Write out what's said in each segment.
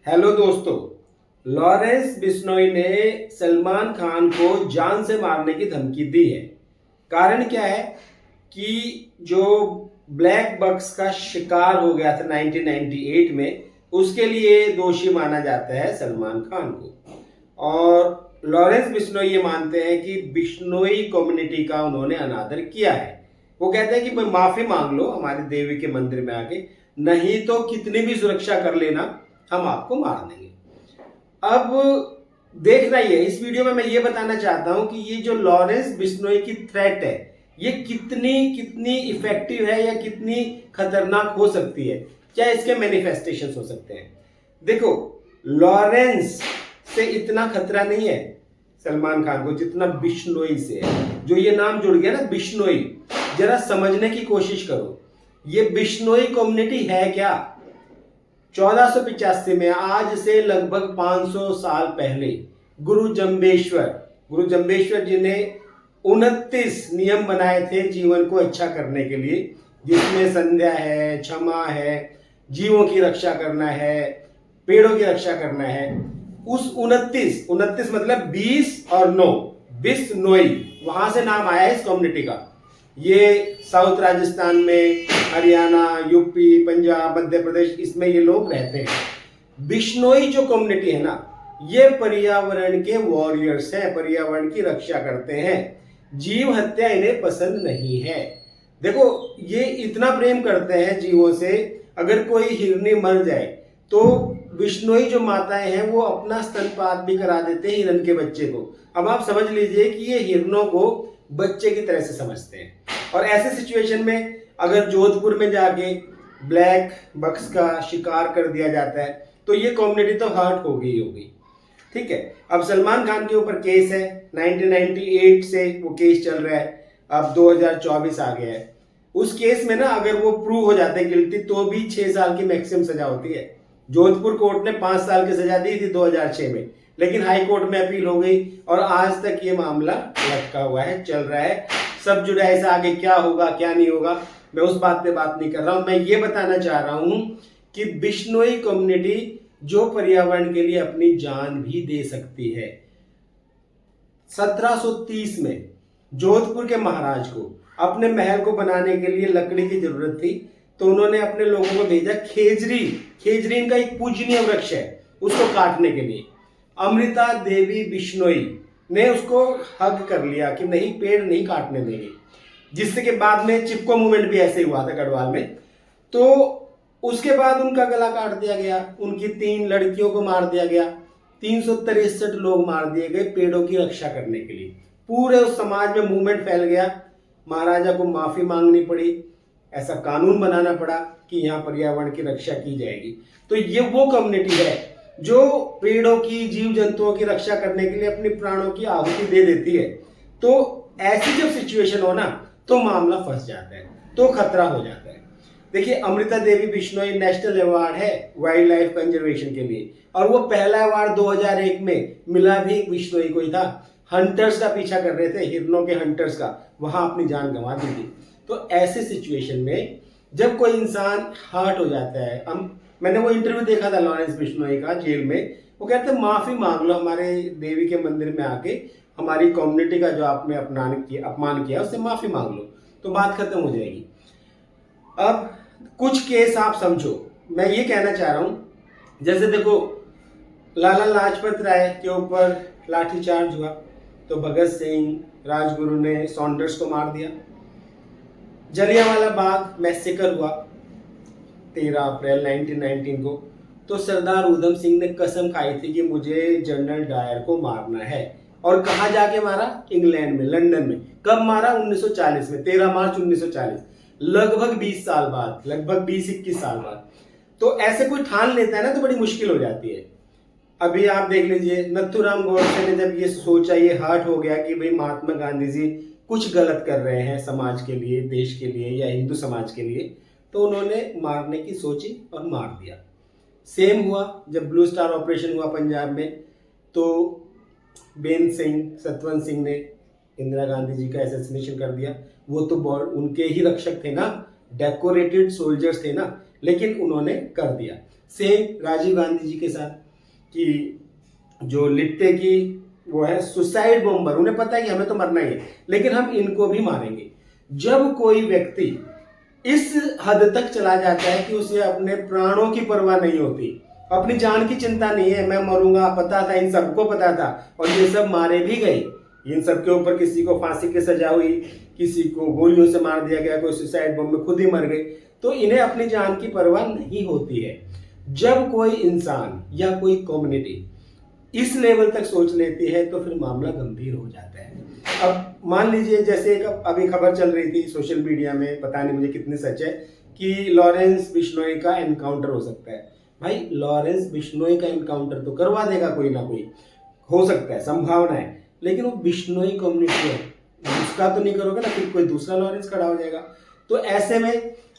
Hello दोस्तों। Lawrence Bishnoi ने सलमान खान को जान से मारने की धमकी दी है। कारण क्या है कि जो ब्लैक बक्स का शिकार हो गया था 1998 में, उसके लिए दोषी माना जाता है सलमान खान को। और लॉरेंस बिश्नोई ये मानते हैं कि बिश्नोई कम्युनिटी का उन्होंने अनादर किया है। वो कहते हैं कि माफी मांग लो हमारी देवी के मंदिर में आके, नहीं तो कितनी भी सुरक्षा कर लेना, हम आपको मार देंगे। अब देखना ही है, इस वीडियो में मैं ये बताना चाहता हूं कि ये जो लॉरेंस बिश्नोई की थ्रेट है, ये कितनी कितनी इफेक्टिव है या कितनी खतरनाक हो सकती है, क्या इसके मैनिफेस्टेशन हो सकते हैं। देखो, लॉरेंस से इतना खतरा नहीं है सलमान खान को जितना बिश्नोई से है। जो ये नाम जुड़ गया ना बिश्नोई, जरा समझने की कोशिश करो, ये बिश्नोई कम्युनिटी है क्या। 1485 में, आज से लगभग 500 साल पहले, गुरु जम्बेश्वर जी ने 29 नियम बनाए थे जीवन को अच्छा करने के लिए, जिसमें संध्या है, क्षमा है, जीवों की रक्षा करना है, पेड़ों की रक्षा करना है। उस 29 मतलब 20 और 9, बिश्नोई, वहां से नाम आया है इस कम्युनिटी का। ये साउथ राजस्थान में, हरियाणा, यूपी, पंजाब, मध्य प्रदेश, इसमें ये लोग रहते हैं। बिश्नोई जो कम्युनिटी है ना, ये पर्यावरण के वॉरियर्स हैं, पर्यावरण की रक्षा करते हैं। जीव हत्या इन्हें पसंद नहीं है। देखो, ये इतना प्रेम करते हैं जीवों से, अगर कोई हिरनी मर जाए तो बिश्नोई जो माताएं हैं वो अपना स्तनपात भी करा देते हैं हिरन के बच्चे को। अब आप समझ लीजिए कि ये हिरनों को बच्चे की तरह से समझते हैं। और ऐसे सिचुएशन में अगर जोधपुर में जाके ब्लैक बक्स का शिकार कर दिया जाता है तो ये कम्युनिटी तो हर्ट हो गई होगी। ठीक है, अब सलमान खान के ऊपर केस है, 1998 से वो केस चल रहा है, अब 2024 आ गया है। उस केस में ना अगर वो प्रूव हो जाते हैं गिल्टी तो भी 6 साल की मैक्सिमम सजा होती है। जोधपुर कोर्ट ने 5 साल की सजा दी थी 2006 में, लेकिन हाई कोर्ट में अपील हो गई और आज तक ये मामला लटका हुआ है, चल रहा है। सब जुड़ा है, आगे क्या होगा क्या नहीं होगा, मैं उस बात पे बात नहीं कर रहा हूं। मैं ये बताना चाह रहा हूं कि बिश्नोई कम्युनिटी जो पर्यावरण के लिए अपनी जान भी दे सकती है। 1730 में जोधपुर के महाराज को अपने महल को बनाने के लिए लकड़ी की जरूरत थी, तो उन्होंने अपने लोगों को भेजा खेजरी। खेजरी इनका एक पूजनीय वृक्ष है, उसको काटने के लिए। अमृता देवी बिश्नोई ने उसको हग कर लिया कि नहीं, पेड़ नहीं काटने देंगे, जिससे के बाद में चिपको मूवमेंट भी ऐसे हुआ था गढ़वाल में। तो उसके बाद उनका गला काट दिया गया, उनकी 3 लड़कियों को मार दिया गया, 363 लोग मार दिए गए पेड़ों की रक्षा करने के लिए। पूरे उस समाज में मूवमेंट फैल गया, महाराजा को माफी मांगनी पड़ी, ऐसा कानून बनाना पड़ा कि यहाँ पर्यावरण की रक्षा की जाएगी। तो ये वो कम्युनिटी है जो पेड़ों की, जीव जंतुओं की रक्षा करने के लिए अपने प्राणों की आहुति दे देती है। तो ऐसी जब सिचुएशन हो ना तो मामला फंस जाता है, तो खतरा हो जाता है। देखिए, अमृता देवी बिश्नोई नेशनल अवार्ड है वाइल्ड लाइफ कंजर्वेशन के लिए, और वो पहला अवार्ड 2001 में मिला भी एक बिश्नोई को ही था। हंटर्स का पीछा कर रहे थे, हिरनों के हंटर्स का, वहां अपनी जान गंवा दी थी। तो ऐसे सिचुएशन में जब कोई इंसान हर्ट हो जाता है, मैंने वो इंटरव्यू देखा था लॉरेंस बिश्नोई का जेल में, वो कहते हैं माफी मांग लो हमारे देवी के मंदिर में आके, हमारी कम्युनिटी का जो आपने अपमान किया उससे माफी मांग लो, तो बात खत्म हो जाएगी। अब कुछ केस आप समझो, मैं ये कहना चाह रहा हूं, जैसे देखो लाला लाजपत राय के ऊपर लाठीचार्ज हुआ तो भगत सिंह, राजगुरु ने सॉन्डर्स को मार दिया। जलियांवाला बाग मैसेकर हुआ 13 अप्रैल 1919 को, तो सरदार उधम सिंह ने कसम खाई थी कि मुझे जनरल डायर को मारना है। और कहाँ जाके मारा? इंग्लैंड में, लंदन में। कब मारा? 1940 में, 13 मार्च 1940, लगभग 20 साल बाद, लगभग 20-21 साल बाद। तो ऐसे कोई ठान लेता है ना तो बड़ी मुश्किल हो जाती है। अभी आप देख लीजिए, नथुराम गोडसे ने जब ये सोचा, ये हर्ट हो गया कि भाई महात्मा गांधी जी कुछ गलत कर रहे हैं समाज के लिए, देश के लिए या हिंदू समाज के लिए, तो उन्होंने मारने की सोची और मार दिया। सेम हुआ जब ब्लू स्टार ऑपरेशन हुआ पंजाब में, तो बेन सिंह, सतवंत सिंह ने इंदिरा गांधी जी का असैसिनेशन कर दिया। वो तो उनके ही रक्षक थे ना, डेकोरेटेड सोल्जर्स थे ना, लेकिन उन्होंने कर दिया। सेम राजीव गांधी जी के साथ कि जो लिट्टे की वो है सुसाइड बॉम्बर, उन्हें पता है कि हमें तो मरना ही है लेकिन हम इनको भी मारेंगे। जब कोई व्यक्ति इस हद तक चला जाता है कि उसे अपने प्राणों की परवाह नहीं होती, अपनी जान की चिंता नहीं है, मैं मरूंगा, पता था, इन सबको पता था और ये सब मारे भी गए, इन सब के ऊपर किसी को फांसी की सजा हुई, किसी को गोलियों से मार दिया गया, कोई सुसाइड बम में खुद ही मर गए, तो इन्हें अपनी जान की परवाह नहीं होती है। जब कोई इंसान या कोई कम्युनिटी इस लेवल तक सोच लेती है तो फिर मामला गंभीर हो जाता है। अब मान लीजिए जैसे एक अभी खबर चल रही थी सोशल मीडिया में, पता नहीं मुझे कितनी सच है, कि लॉरेंस बिश्नोई का एनकाउंटर हो सकता है। भाई लॉरेंस बिश्नोई का एनकाउंटर तो करवा देगा कोई ना कोई, हो सकता है, संभावना है, लेकिन वो बिश्नोई कम्युनिटी है, उसका तो नहीं करोगे ना, फिर कोई दूसरा लॉरेंस खड़ा हो जाएगा। तो ऐसे में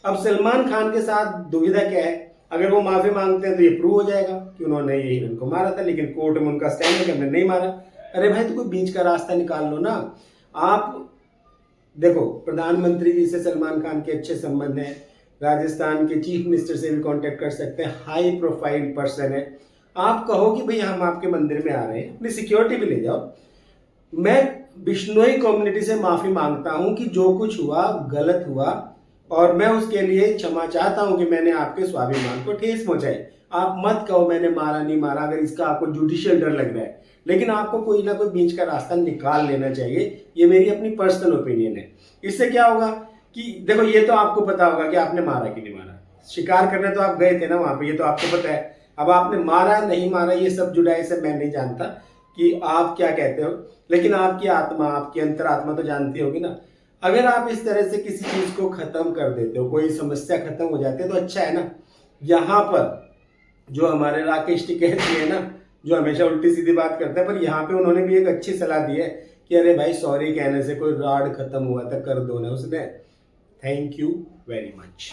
अब सलमान खान के साथ दुविधा क्या है, अगर वो माफी मांगते हैं तो ये प्रूव हो जाएगा कि उन्होंने ये हीरोइन को मारा था, लेकिन कोर्ट में उनका स्टैंड है कि हमने नहीं मारा। अरे भाई तो कोई बीच का रास्ता निकाल लो ना। आप देखो प्रधानमंत्री जी से सलमान खान के अच्छे संबंध हैं, राजस्थान के चीफ मिनिस्टर से भी कांटेक्ट कर सकते हैं, हाई प्रोफाइल पर्सन है। आप कहो कि भाई हम आपके मंदिर में आ रहे हैं, अपनी सिक्योरिटी भी ले जाओ, मैं बिश्नोई कम्युनिटी से माफी मांगता हूं कि जो कुछ हुआ गलत हुआ और मैं उसके लिए क्षमा चाहता हूं कि मैंने आपके स्वाभिमान को ठेस पहुंचाई। आप मत कहो मैंने मारा नहीं मारा, अगर इसका आपको जुडिशियल डर लग रहा है, लेकिन आपको कोई ना कोई बीच का रास्ता निकाल लेना चाहिए। ये मेरी अपनी पर्सनल ओपिनियन है। इससे क्या होगा कि देखो ये तो आपको पता होगा कि आपने मारा कि नहीं मारा, शिकार करने तो आप गए थे ना वहां पे, ये तो आपको पता है। अब आपने मारा नहीं मारा ये सब जुड़ाई से मैं नहीं जानता कि आप क्या कहते हो, लेकिन आपकी आत्मा, आपकी अंतरात्मा तो जानती होगी ना। अगर आप इस तरह से किसी चीज को खत्म कर देते हो, कोई समस्या खत्म हो जाती है तो अच्छा है ना। यहाँ पर जो हमारे राकेश टिकैत जी है ना, जो हमेशा उल्टी सीधी बात करते हैं, पर यहाँ पे उन्होंने भी एक अच्छी सलाह दी है कि अरे भाई सॉरी कहने से कोई राड खत्म हुआ था, कर दो ना उसने। Thank you very much.